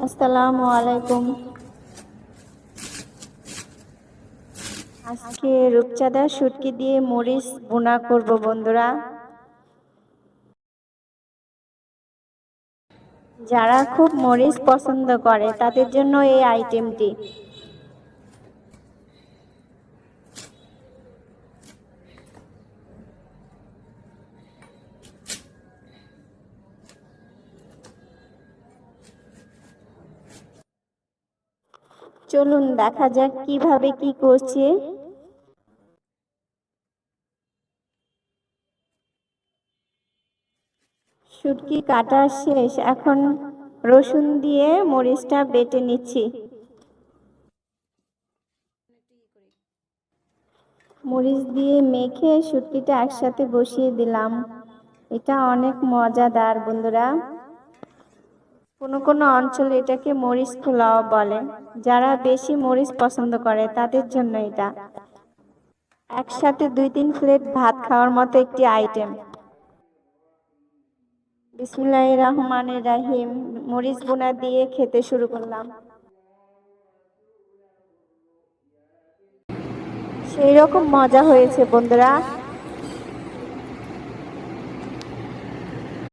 আসসালামু আলাইকুম। আজকে রূপচাঁদা শুটকি দিয়ে মরিচ ভুনা করব বন্ধুরা। যারা খুব মরিচ পছন্দ করে তাদের জন্য এই আইটেমটি। চলুন দেখা যাক কিভাবে কি করছে। শুটকি কাটা শেষ, এখন রসুন দিয়ে মরিচটা বেটে নিচ্ছি। মরিচ দিয়ে মেখে শুটকিটা একসাথে বসিয়ে দিলাম। এটা অনেক মজাদার বন্ধুরা। কোনো কোনো অঞ্চলে এটাকে মরিচ পোলাও বলে। যারা বেশি মরিচ পছন্দ করে তাদের জন্য এটা একসাথে 2-3 প্লেট ভাত খাওয়ার মতো একটি আইটেম। বিসমিল্লাহির রহমানির রহিম। মরিচ ভুনা দিয়ে খেতে শুরু করলাম। সেই রকম মজা হয়েছে বন্ধুরা।